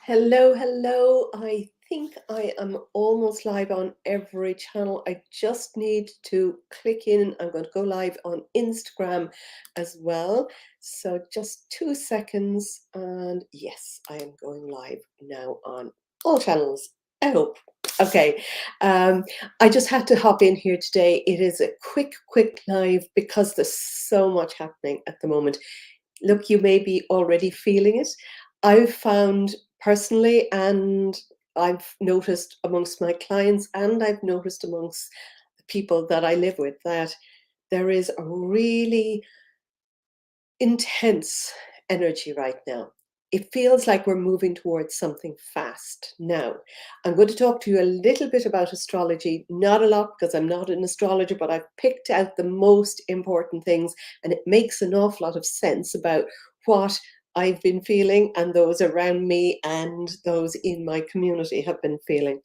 Hello, hello. I think I am almost live on every channel. I just need to click in. I'm going to go live on Instagram as well. So just 2 seconds. And yes, I am going live now on all channels. I hope. Okay. Um, I just had to hop in here today. It is a quick live because there's so much happening at the moment. Look, you may be already feeling it. I've found personally, and I've noticed amongst my clients, and I've noticed amongst the people that I live with, that there is a really intense energy right now. It feels like we're moving towards something fast now. I'm going to talk to you a little bit about astrology, not a lot because I'm not an astrologer, but I've picked out the most important things, and it makes an awful lot of sense about what I've been feeling and those around me and those in my community have been feeling.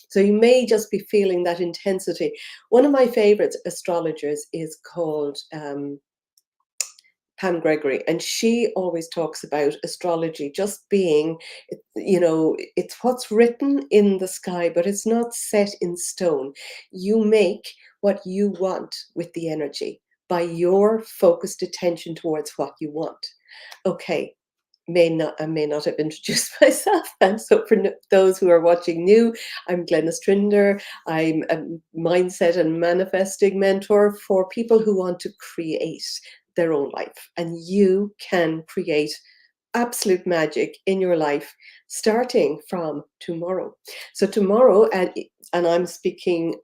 So you may just be feeling that intensity. One of my favorite astrologers is called Pam Gregory, and she always talks about astrology just being, it's what's written in the sky, but it's not set in stone. You make what you want with the energy by your focused attention towards what you want. Okay, I may not have introduced myself. And so for those who are watching new, I'm Glenna Strinder. I'm a mindset and manifesting mentor for people who want to create their own life. And you can create absolute magic in your life starting from tomorrow. So tomorrow, and I'm speaking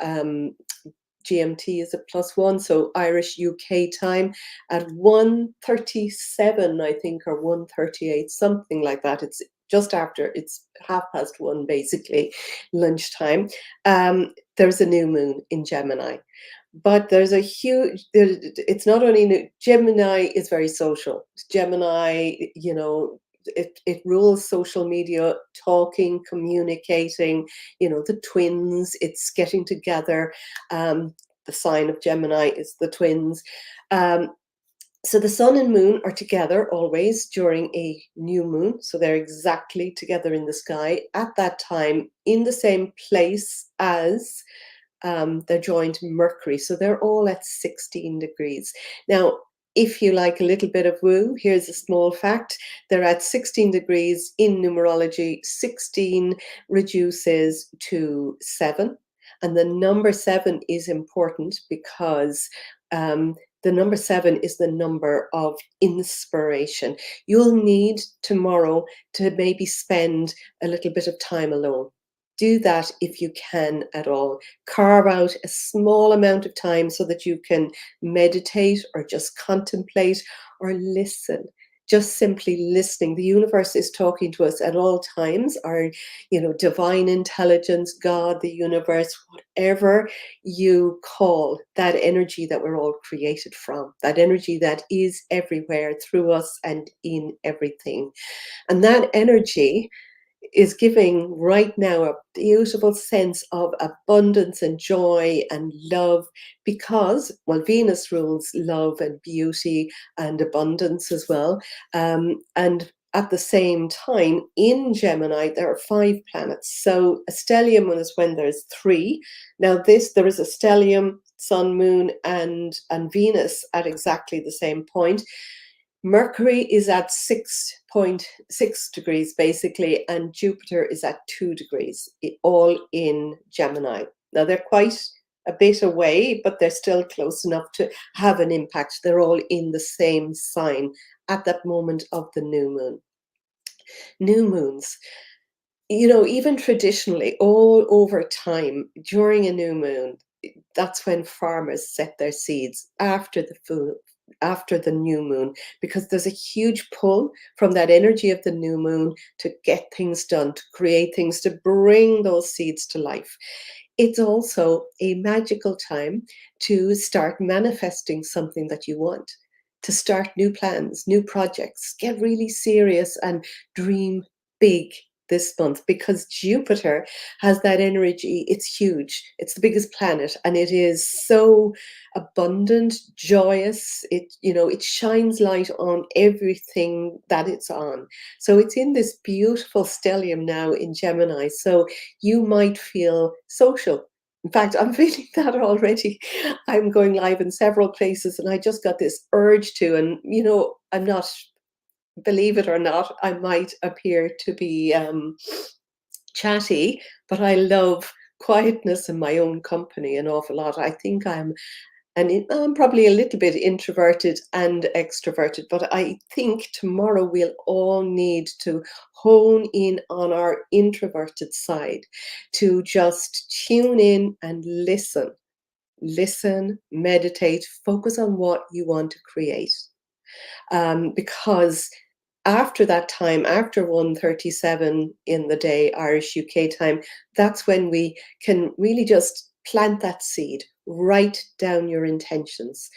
GMT is a +1, so Irish UK time at 1:37, I think, or 1:38, something like that. It's just after, it's 1:30 basically, lunchtime. There's a new moon in Gemini. But there's a it's not only new, Gemini is very social. Gemini, it rules social media, talking, communicating, the twins, it's getting together. The sign of Gemini is the twins. Um, so the sun and moon are together always during a new moon. So they're exactly together in the sky at that time in the same place as they're joined Mercury. So they're all at 16 degrees. Now, if you like a little bit of woo, here's a small fact. They're at 16 degrees in numerology. 16 reduces to 7. And the number 7 is important because the number 7 is the number of inspiration. You'll need tomorrow to maybe spend a little bit of time alone. Do that if you can at all. Carve out a small amount of time so that you can meditate or just contemplate or listen. Just simply listening. The universe is talking to us at all times. Our, divine intelligence, God, the universe, whatever you call that energy that we're all created from, that energy that is everywhere through us and in everything. And that energy is giving right now a beautiful sense of abundance and joy and love because, well, Venus rules love and beauty and abundance as well. And at the same time, in Gemini, there are 5 planets. So a stellium is when there's 3. Now there is a stellium, Sun, Moon, and Venus at exactly the same point. Mercury is at 6.6 degrees basically, and Jupiter is at 2 degrees, all in Gemini. Now they're quite a bit away, but they're still close enough to have an impact. They're all in the same sign at that moment of the new moon. New moons, even traditionally, all over time, during a new moon, that's when farmers set their seeds after the new moon, because there's a huge pull from that energy of the new moon to get things done, to create things, to bring those seeds to life. It's also a magical time to start manifesting something that you want, to start new plans, new projects, get really serious and dream big this month because Jupiter has that energy. It's huge. It's the biggest planet and it is so abundant, joyous. It shines light on everything that it's on. So it's in this beautiful stellium now in Gemini. So you might feel social. In fact, I'm feeling that already. I'm going live in several places and I just got this urge to, and I'm not, believe it or not, I might appear to be chatty, but I love quietness in my own company an awful lot. I think I'm probably a little bit introverted and extroverted, but I think tomorrow we'll all need to hone in on our introverted side to just tune in and listen, meditate, focus on what you want to create. Because after that time, after 1:37 in the day, Irish UK time, that's when we can really just plant that seed. Write down your intentions.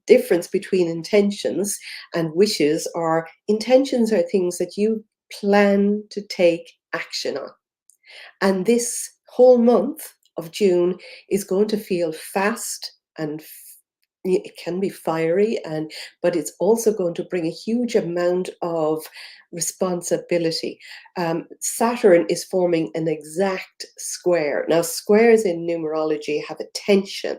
Difference between intentions and wishes are intentions are things that you plan to take action on. And this whole month of June is going to feel fast and it can be fiery, but it's also going to bring a huge amount of responsibility. Saturn is forming an exact square. Now, squares in numerology have a tension,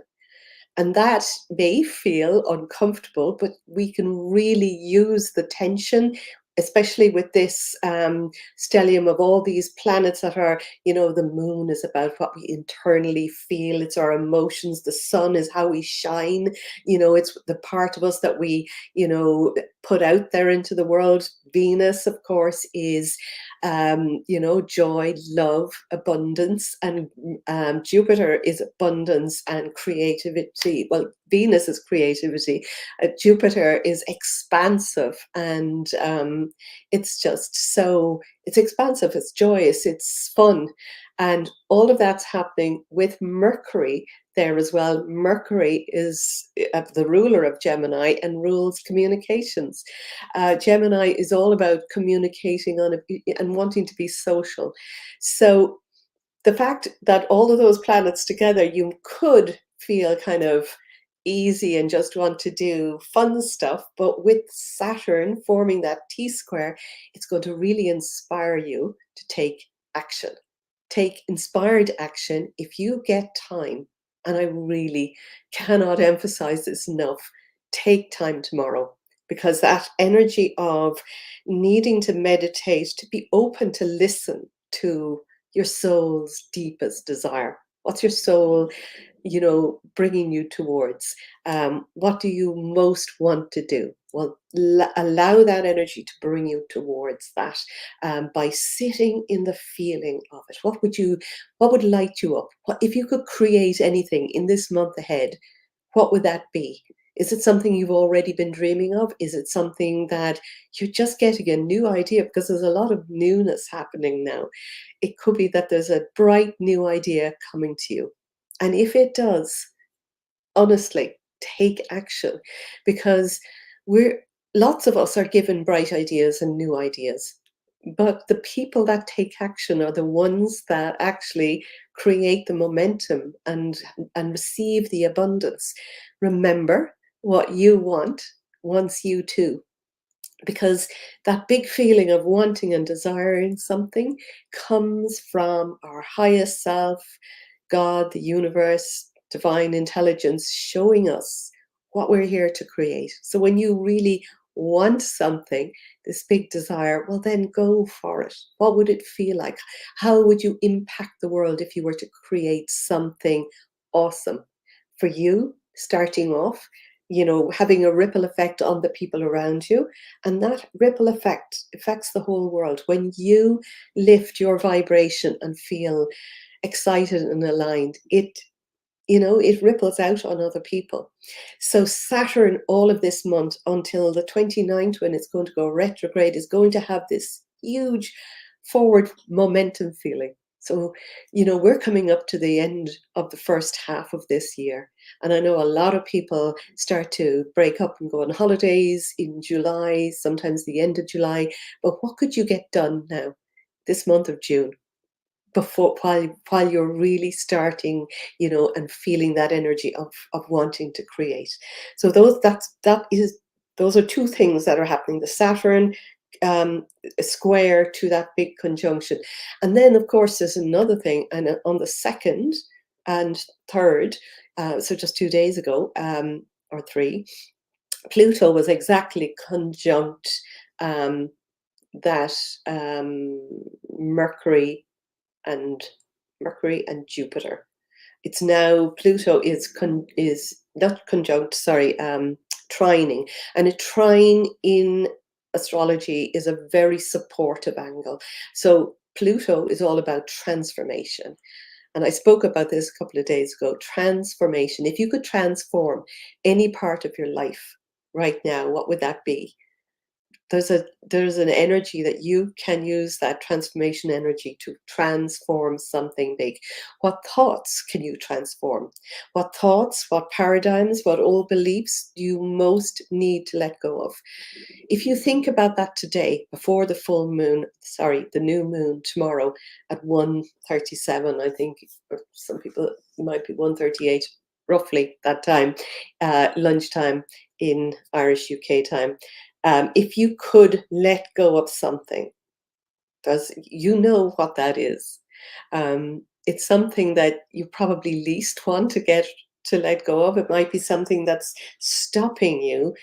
and that may feel uncomfortable, but we can really use the tension, especially with this stellium of all these planets that are, the moon is about what we internally feel. It's our emotions. The sun is how we shine. It's the part of us that we, put out there into the world. Venus, of course, is joy, love, abundance, and Jupiter is abundance and creativity. Well, Venus is creativity. Jupiter is expansive, and it's expansive, it's joyous, it's fun, and all of that's happening with Mercury there as well. Mercury is the ruler of Gemini and rules communications. Gemini is all about communicating and wanting to be social. So the fact that all of those planets together, you could feel kind of easy and just want to do fun stuff. But with Saturn forming that T square, it's going to really inspire you to take action. Take inspired action if you get time. And I really cannot emphasize this enough. Take time tomorrow, because that energy of needing to meditate, to be open to listen to your soul's deepest desire. What's your soul, bringing you towards? What do you most want to do? Well, allow that energy to bring you towards that by sitting in the feeling of it. What would light you up? If you could create anything in this month ahead, what would that be? Is it something you've already been dreaming of? Is it something that you're just getting a new idea? Because there's a lot of newness happening now. It could be that there's a bright new idea coming to you. And if it does, honestly, take action, because lots of us are given bright ideas and new ideas. But the people that take action are the ones that actually create the momentum and receive the abundance. Remember, what you want wants you too, because that big feeling of wanting and desiring something comes from our highest self, God, the universe, divine intelligence showing us what we're here to create. So when you really want something, this big desire, well, then go for it. What would it feel like? How would you impact the world if you were to create something awesome for you, starting off? Having a ripple effect on the people around you, and that ripple effect affects the whole world. When you lift your vibration and feel excited and aligned, it ripples out on other people. So Saturn, all of this month until the 29th, when it's going to go retrograde, is going to have this huge forward momentum feeling. So, we're coming up to the end of the first half of this year. And I know a lot of people start to break up and go on holidays in July, sometimes the end of July. But what could you get done now? this month of June, before while you're really starting, and feeling that energy of wanting to create. So those are two things that are happening. The Saturn square to that big conjunction. And then of course there's another thing, and on the 2nd and 3rd, so just 2 days ago, or three, Pluto was exactly conjunct um, that Mercury and Jupiter. It's now Pluto is not conjunct, sorry, trining, and a trine in astrology is a very supportive angle. So Pluto is all about transformation, and I spoke about this a couple of days ago. Transformation. If you could transform any part of your life right now, what would that be? There's an energy that you can use, that transformation energy, to transform something big. What thoughts can you transform? What thoughts, what paradigms, what old beliefs do you most need to let go of? If you think about that today, before the full moon, sorry, the new moon tomorrow at 1:37, I think, or some people, it might be 1:38, roughly that time, lunchtime in Irish UK time. If you could let go of something, does you know what that is? It's something that you probably least want to let go of. It might be something that's stopping you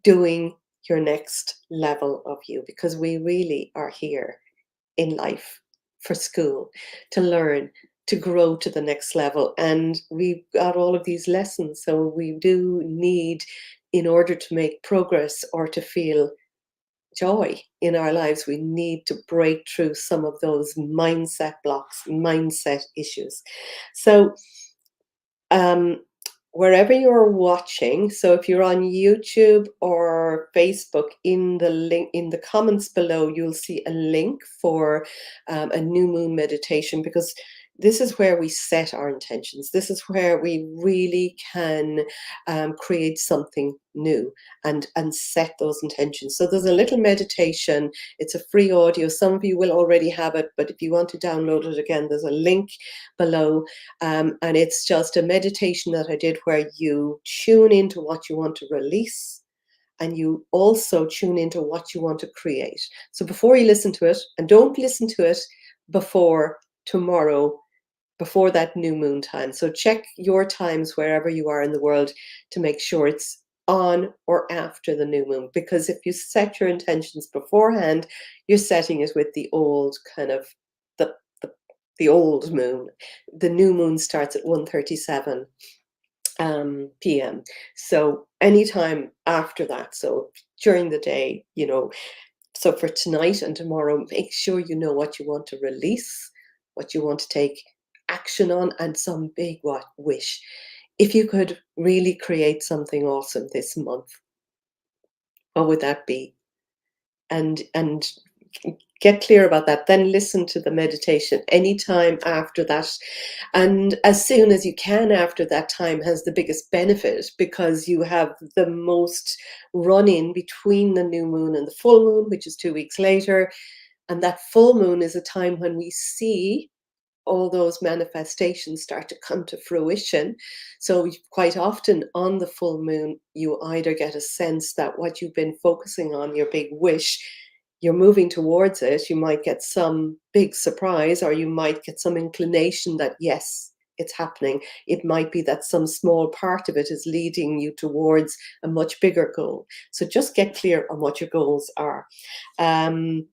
doing your next level of you, because we really are here in life for school, to learn, to grow to the next level. And we've got all of these lessons. So we do need, in order to make progress or to feel joy in our lives, we need to break through some of those mindset blocks, mindset issues. So, um, wherever you're watching, so if you're on YouTube or Facebook, in the link in the comments below, you'll see a link for a new moon meditation, because this is where we set our intentions. This is where we really can create something new and set those intentions. So there's a little meditation. It's a free audio. Some of you will already have it, but if you want to download it again, there's a link below. And it's just a meditation that I did where you tune into what you want to release, and you also tune into what you want to create. So before you listen to it, and don't listen to it before tomorrow, before that new moon time. So check your times wherever you are in the world to make sure it's on or after the new moon. Because if you set your intentions beforehand, you're setting it with the old kind of the the, the old moon. The new moon starts at 1:37 p.m. So anytime after that, so during the day, so for tonight and tomorrow, make sure you know what you want to release, what you want to take action on, and some big what wish. If you could really create something awesome this month, what would that be? And get clear about that. Then listen to the meditation anytime after that. And as soon as you can after that time has the biggest benefit, because you have the most run in between the new moon and the full moon, which is 2 weeks later. And that full moon is a time when we see all those manifestations start to come to fruition. So quite often on the full moon, you either get a sense that what you've been focusing on, your big wish, you're moving towards it. You might get some big surprise, or you might get some inclination that yes, it's happening. It might be that some small part of it is leading you towards a much bigger goal. So just get clear on what your goals are. um,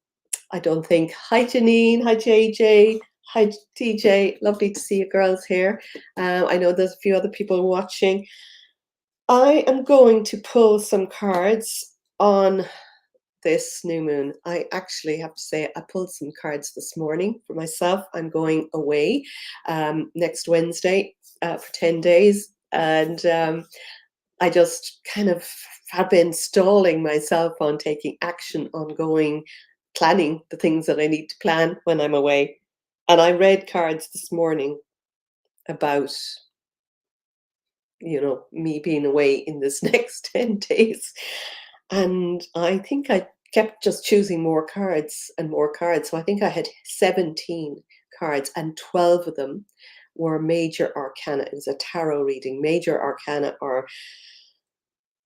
I don't think. Hi, Janine. Hi, JJ. Hi, TJ. Lovely to see you girls here. I know there's a few other people watching. I am going to pull some cards on this new moon. I actually have to say, I pulled some cards this morning for myself. I'm going away next Wednesday for 10 days. And I just kind of have been stalling myself on taking action on going, planning the things that I need to plan when I'm away. And I read cards this morning about, me being away in this next 10 days. And I think I kept just choosing more cards and more cards. So I think I had 17 cards, and 12 of them were major arcana. It was a tarot reading. Major arcana are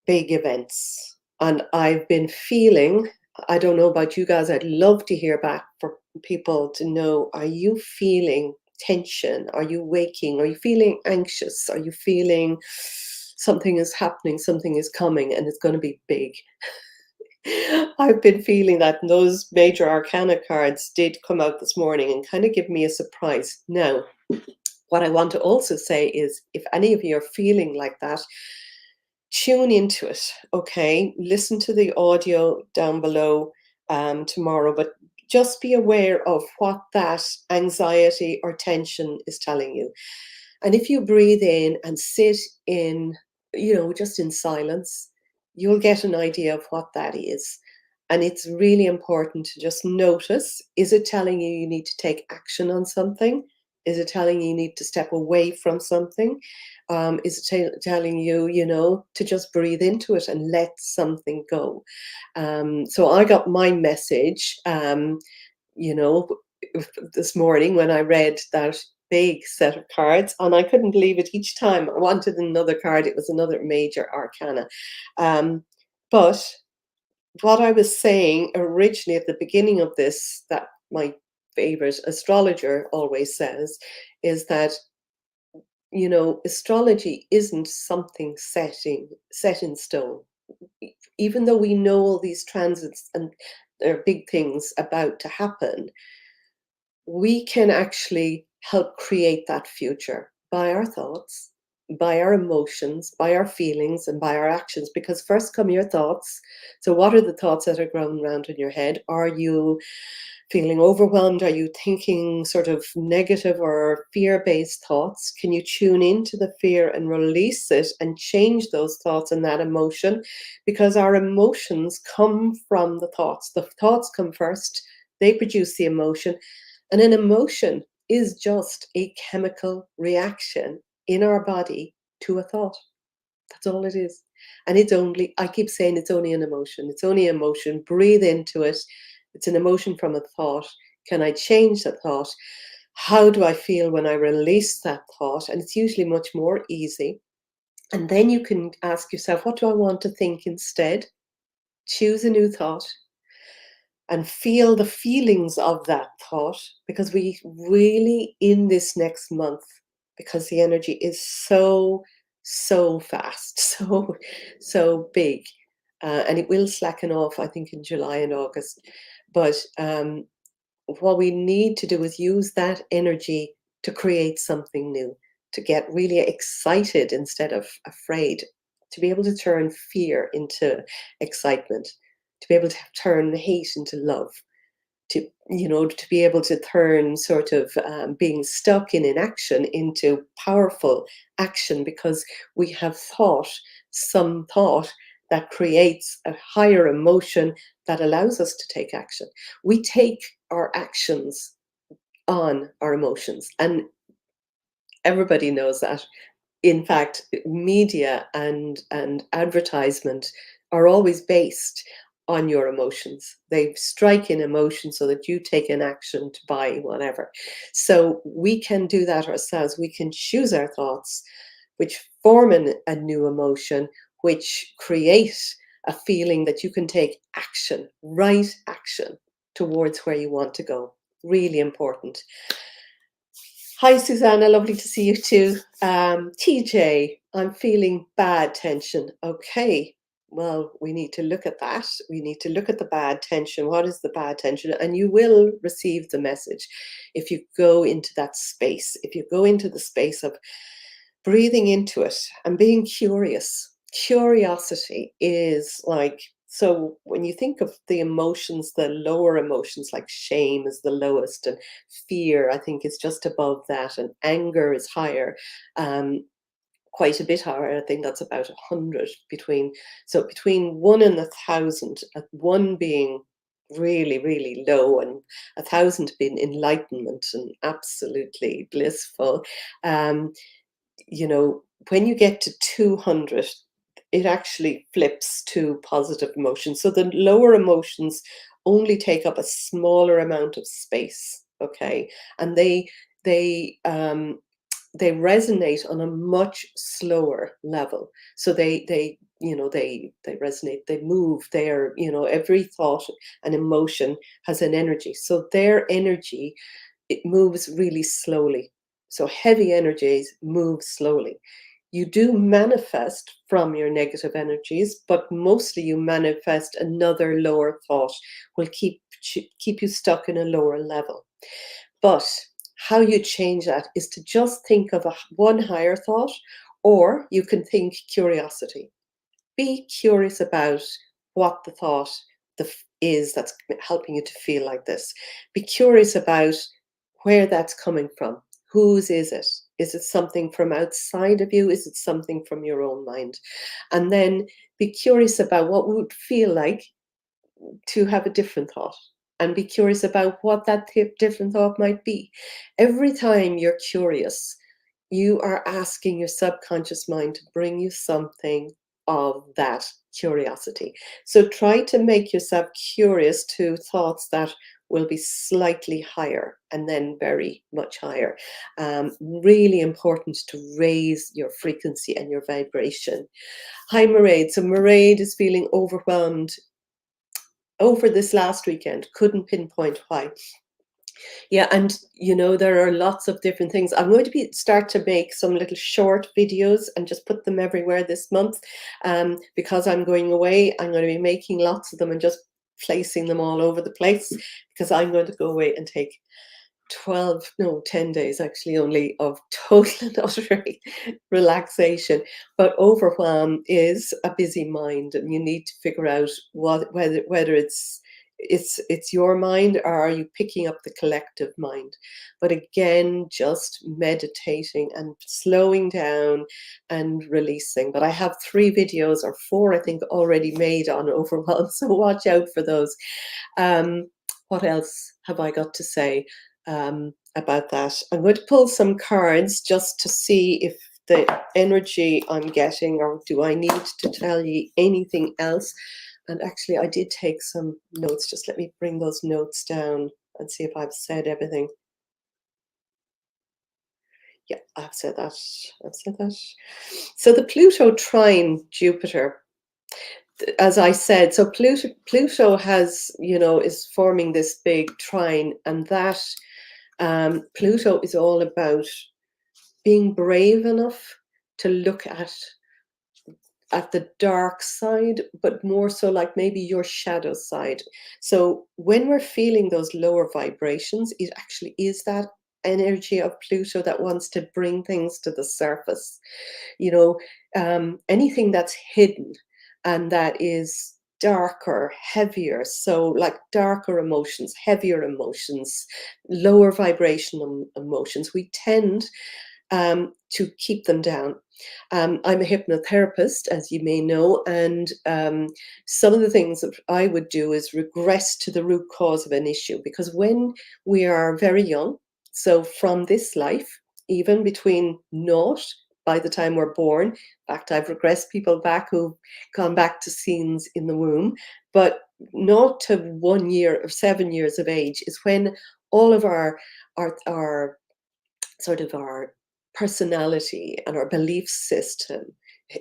big events. And I've been feeling, I don't know about you guys, I'd love to hear back for people to know, are you feeling tension? Are you waking? Are you feeling anxious? Are you feeling something is happening, something is coming, and it's going to be big? I've been feeling that, and those major arcana cards did come out this morning and kind of give me a surprise. Now, what I want to also say is, if any of you are feeling like that, tune into it, okay? Listen to the audio down below tomorrow, but just be aware of what that anxiety or tension is telling you. And if you breathe in and sit in, just in silence, you'll get an idea of what that is. And it's really important to just notice, is it telling you you need to take action on something? Is it telling you you need to step away from something? Is it telling you, to just breathe into it and let something go? So I got my message, you know, this morning when I read that big set of cards, and I couldn't believe it. Each time I wanted another card, it was another major arcana. But what I was saying originally at the beginning of this, that my favorite astrologer always says, is that, astrology isn't something set in stone. Even though we know all these transits and there are big things about to happen, we can actually help create that future by our thoughts, by our emotions, by our feelings, and by our actions. Because first come your thoughts. So, what are the thoughts that are going around in your head? Are you feeling overwhelmed? Are you thinking sort of negative or fear based thoughts? Can you tune into the fear and release it and change those thoughts and that emotion? Because our emotions come from the thoughts. The thoughts come first, they produce the emotion. And an emotion is just a chemical reaction in our body to a thought. That's all it is. And it's only, I keep saying it's only an emotion. It's only an emotion. Breathe into it. It's an emotion from a thought. Can I change that thought? How do I feel when I release that thought? And it's usually much more easy. And then you can ask yourself, what do I want to think instead? Choose a new thought and feel the feelings of that thought, because we really, in this next month, because the energy is so fast, so big, and it will slacken off, I think, in July and August. But what we need to do is use that energy to create something new, to get really excited instead of afraid, to be able to turn fear into excitement, to be able to turn hate into love, to be able to turn sort of being stuck in inaction into powerful action, because we have some thought that creates a higher emotion that allows us to take action. We take our actions on our emotions, and everybody knows that. In fact, media and advertisement are always based on your emotions. They strike in emotion so that you take an action to buy whatever. So we can do that ourselves. We can choose our thoughts, which form a new emotion, which create a feeling that you can take action, right action towards where you want to go. Really important. Hi, Susanna. Lovely to see you too. TJ, I'm feeling bad tension. Okay. Well, we need to look at that. We need to look at the bad tension. What is the bad tension? And you will receive the message if you go into that space, if you go into the space of breathing into it and being curious. Curiosity is like, so when you think of the emotions, the lower emotions, like shame is the lowest, and fear, I think, is just above that, and anger is higher, quite a bit higher. I think that's about 100 between. So between 1 and 1,000, one being really low, and 1,000 being enlightenment and absolutely blissful. Um, when you get to 200, it actually flips to positive emotions. So the lower emotions only take up a smaller amount of space, okay? And they they resonate on a much slower level. So they you know they resonate, they move, they're, you know, every thought and emotion has an energy. So their energy, it moves really slowly. So heavy energies move slowly. You do manifest from your negative energies, but mostly you manifest another lower thought will keep you stuck in a lower level. But how you change that is to just think of one higher thought, or you can think curiosity. Be curious about what the thought is that's helping you to feel like this. Be curious about where that's coming from. Whose is it? Is it something from outside of you? Is it something from your own mind? And then be curious about what would feel like to have a different thought, and be curious about what that different thought might be. Every time you're curious, you are asking your subconscious mind to bring you something of that curiosity. So try to make yourself curious to thoughts that will be slightly higher and then very much higher. Really important to raise your frequency and your vibration. Hi, Mairead. So Mairead is feeling overwhelmed over this last weekend, couldn't pinpoint why. Yeah, and you know, there are lots of different things. I'm going to start to make some little short videos and just put them everywhere this month. Because I'm going away, I'm going to be making lots of them and just placing them all over the place, because I'm going to go away and take 10 days actually only of total and utter relaxation. But overwhelm is a busy mind, and you need to figure out whether it's your mind, or are you picking up the collective mind. But again, just meditating and slowing down and releasing. But I have 3 videos or 4, I think, already made on overwhelm, so watch out for those. What else have I got to say about that? I'm going to pull some cards just to see if the energy I'm getting, or do I need to tell you anything else? And actually, I did take some notes. Just let me bring those notes down and see if I've said everything. Yeah, I've said that. I've said that. So the Pluto trine Jupiter, as I said, so Pluto has, you know, is forming this big trine, and that Pluto is all about being brave enough to look at the dark side, but more so like maybe your shadow side. So when we're feeling those lower vibrations, it actually is that energy of Pluto that wants to bring things to the surface. You know, anything that's hidden and that is darker, heavier. So like darker emotions, heavier emotions, lower vibrational emotions, we tend to keep them down. I'm a hypnotherapist, as you may know, and some of the things that I would do is regress to the root cause of an issue. Because when we are very young, so from this life, even between naught, by the time we're born, in fact, I've regressed people back who've gone back to scenes in the womb, but naught to 1 year or 7 years of age is when all of our sort of our personality and our belief system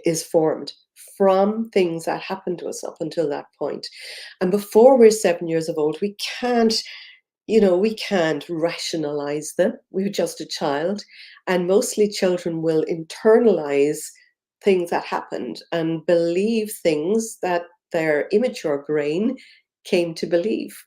is formed from things that happened to us up until that point. And before we're 7 years of old, we can't, we can't rationalize them. We're just a child. And mostly children will internalize things that happened and believe things that their immature brain came to believe,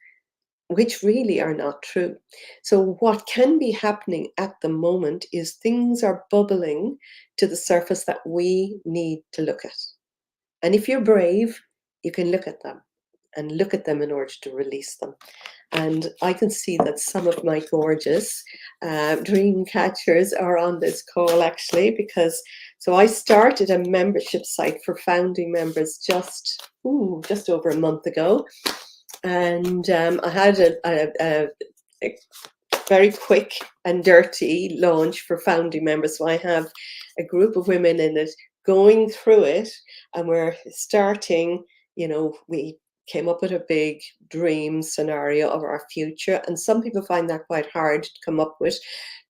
which really are not true. So, what can be happening at the moment is things are bubbling to the surface that we need to look at. And if you're brave, you can look at them and look at them in order to release them. And I can see that some of my gorgeous dream catchers are on this call actually, because so I started a membership site for founding members just over a month ago. And I had a very quick and dirty launch for founding members. So I have a group of women in it going through it and we're starting, we came up with a big dream scenario of our future. And some people find that quite hard to come up with,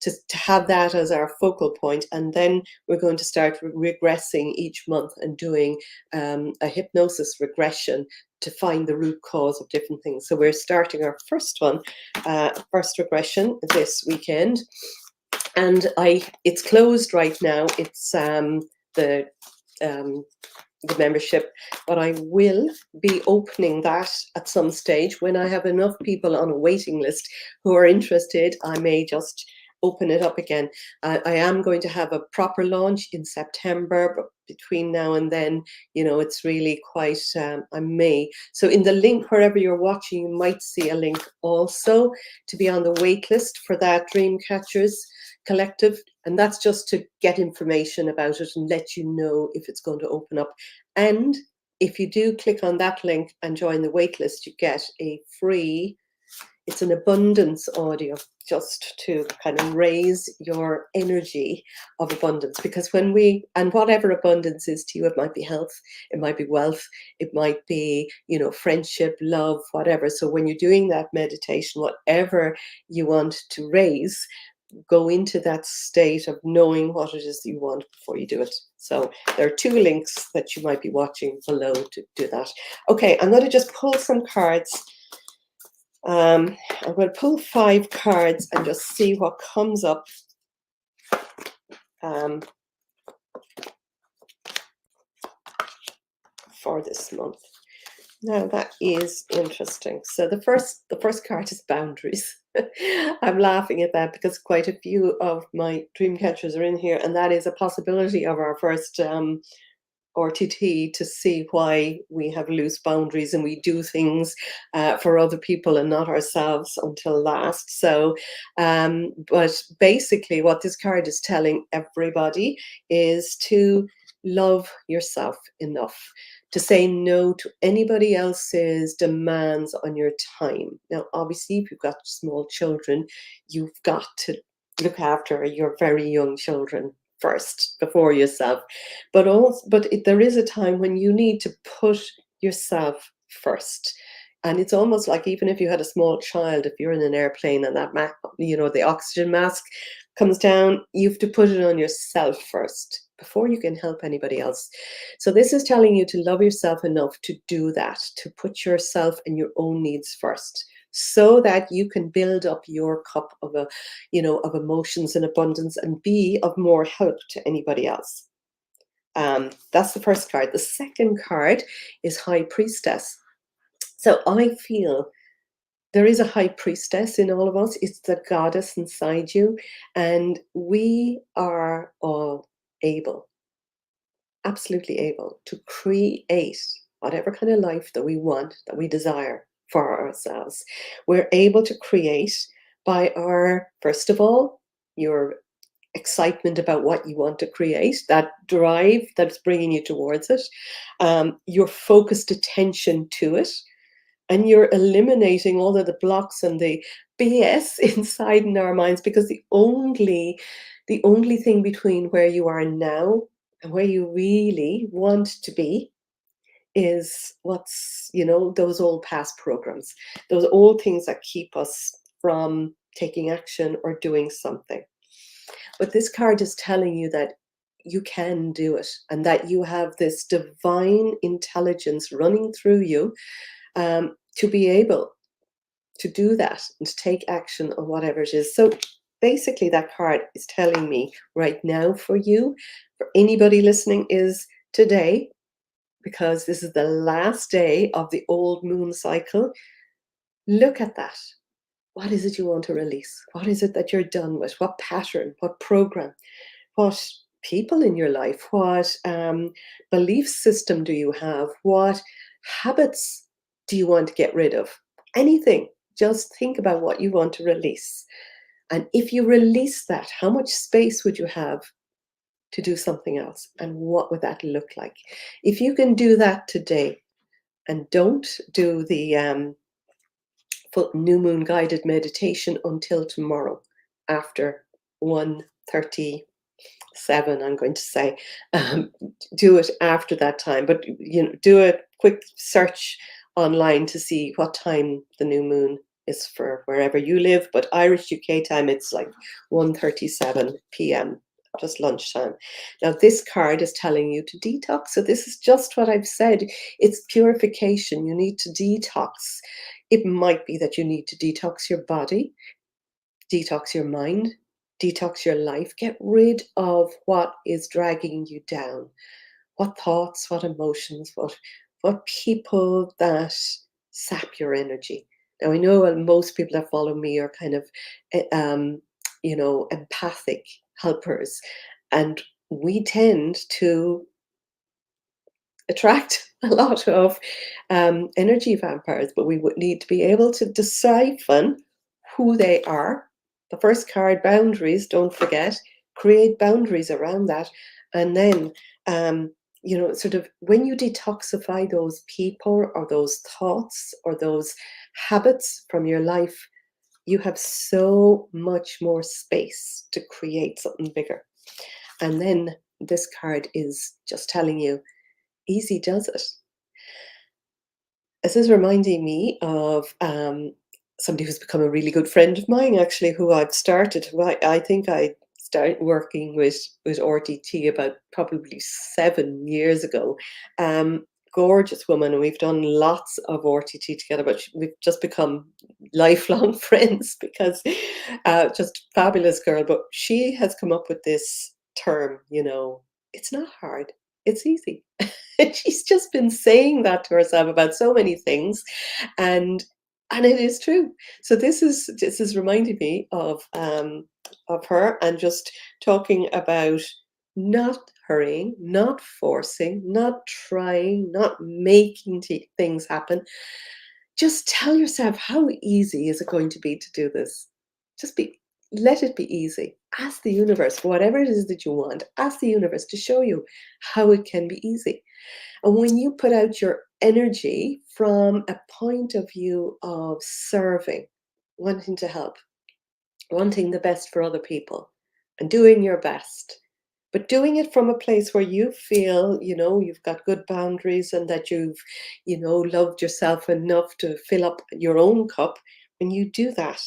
to have that as our focal point. And then we're going to start regressing each month and doing a hypnosis regression to find the root cause of different things. So we're starting our first one, first regression this weekend. And it's closed right now. It's the um, the membership, but I will be opening that at some stage when I have enough people on a waiting list who are interested. I may just open it up again. I am going to have a proper launch in September, but between now and then, it's really quite, I may. So in the link, wherever you're watching, you might see a link also to be on the wait list for that Dreamcatchers Collective. And that's just to get information about it and let you know if it's going to open up. And if you do click on that link and join the waitlist, you get a free, it's an abundance audio, just to kind of raise your energy of abundance. Because and whatever abundance is to you, it might be health, it might be wealth, it might be, friendship, love, whatever. So when you're doing that meditation, whatever you want to raise, go into that state of knowing what it is you want before you do it. So there are 2 links that you might be watching below to do that. Okay, I'm going to just pull some cards. I'm going to pull 5 cards and just see what comes up. For this month. Now that is interesting. So the first card is boundaries. I'm laughing at that because quite a few of my dream catchers are in here, and that is a possibility of our first RTT, to see why we have loose boundaries and we do things for other people and not ourselves until last. So, but basically what this card is telling everybody is to love yourself enough to say no to anybody else's demands on your time. Now, obviously, if you've got small children, you've got to look after your very young children first before yourself. But there is a time when you need to put yourself first. And it's almost like, even if you had a small child, if you're in an airplane and that the oxygen mask comes down, you have to put it on yourself first before you can help anybody else. So this is telling you to love yourself enough to do that, to put yourself and your own needs first, so that you can build up your cup of of emotions and abundance and be of more help to anybody else. That's the first card. The second card is High Priestess. So I feel there is a high priestess in all of us. It's the goddess inside you. And we are all able, absolutely able, to create whatever kind of life that we want, that we desire for ourselves. We're able to create by first of all, your excitement about what you want to create, that drive that's bringing you towards it, your focused attention to it, and you're eliminating all of the blocks and the BS inside in our minds, because the only thing between where you are now and where you really want to be is those old past programs, those old things that keep us from taking action or doing something. But this card is telling you that you can do it, and that you have this divine intelligence running through you, to be able to do that and to take action on whatever it is. So basically, that card is telling me right now, for you, for anybody listening, is today, because this is the last day of the old moon cycle. Look at that. What is it you want to release? What is it that you're done with? What pattern? What program? What people in your life? What belief system do you have? What habits do you want to get rid of? Anything. Just think about what you want to release. And if you release that, how much space would you have to do something else? And what would that look like? If you can do that today, and don't do the full new moon guided meditation until tomorrow after 1:30 7, I'm going to say. Um, do it after that time, but do a quick search online to see what time the new moon is for wherever you live. But Irish UK time, it's like 1:37 p.m., just lunchtime. Now, this card is telling you to detox. So this is just what I've said. It's purification. You need to detox. It might be that you need to detox your body, detox your mind, detox your life. Get rid of what is dragging you down. What thoughts, what emotions, what people that sap your energy. Now I know most people that follow me are kind of eh, um, empathic helpers, and we tend to attract a lot of energy vampires, but we would need to be able to decipher who they are. The first card, boundaries, don't forget, create boundaries around that. And then, sort of when you detoxify those people or those thoughts or those habits from your life, you have so much more space to create something bigger. And then this card is just telling you, easy does it. This is reminding me of somebody who's become a really good friend of mine, actually, who I've started. I think I started working with RTT about probably 7 years ago. Gorgeous woman, and we've done lots of RTT together, but we've just become lifelong friends because just fabulous girl. But she has come up with this term, it's not hard, it's easy. She's just been saying that to herself about so many things, and it is true. So this is reminding me of her, and just talking about not hurrying, not forcing, not trying, not making things happen. Just tell yourself, how easy is it going to be to do this? Just let it be easy. Ask the universe, whatever it is that you want, ask the universe to show you how it can be easy. And when you put out your energy from a point of view of serving, wanting to help, wanting the best for other people, and doing your best, but doing it from a place where you feel, you've got good boundaries, and that you've, loved yourself enough to fill up your own cup. When you do that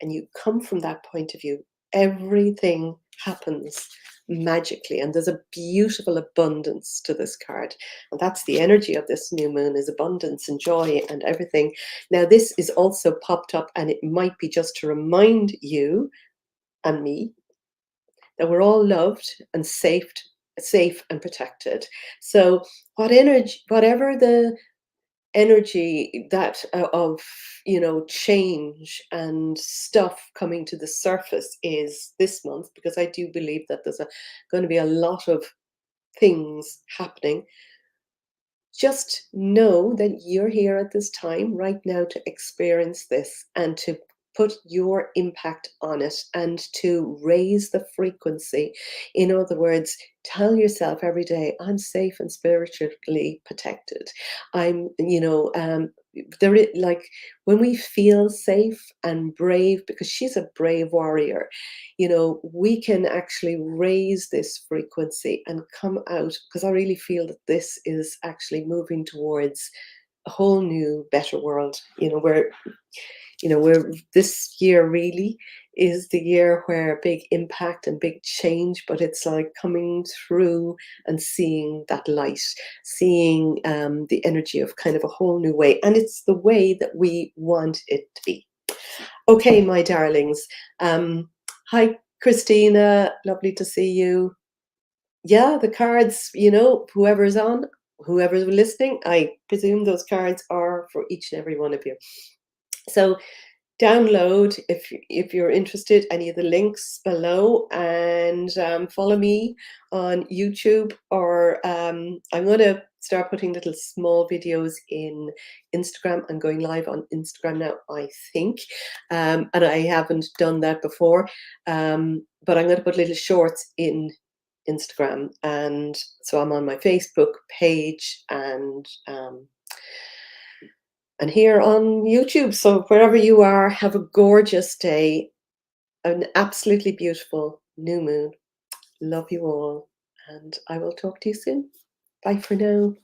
and you come from that point of view, everything happens magically, and there's a beautiful abundance to this card. And that's the energy of this new moon, is abundance and joy and everything. Now this is also popped up, and it might be just to remind you and me that we're all loved and safe and protected. So whatever the energy that of change and stuff coming to the surface is this month, because I do believe that there's going to be a lot of things happening. Just know that you're here at this time right now to experience this, and to put your impact on it, and to raise the frequency. In other words, tell yourself every day, I'm safe and spiritually protected. I'm, like, when we feel safe and brave, because she's a brave warrior, we can actually raise this frequency and come out, because I really feel that this is actually moving towards a whole new, better world, where this year really is the year where big impact and big change, but it's like coming through and seeing that light, seeing the energy of kind of a whole new way. And it's the way that we want it to be. Okay, my darlings. Hi, Christina. Lovely to see you. Yeah, the cards, whoever's on, whoever's listening, I presume those cards are for each and every one of you. So download, if you're interested, any of the links below, and follow me on YouTube, or I'm going to start putting little small videos in Instagram. I'm going live on Instagram now, I think, and I haven't done that before, but I'm going to put little shorts in Instagram, and so I'm on my Facebook page, and here on YouTube. So wherever you are, have a gorgeous day, an absolutely beautiful new moon. Love you all, and I will talk to you soon. Bye for now.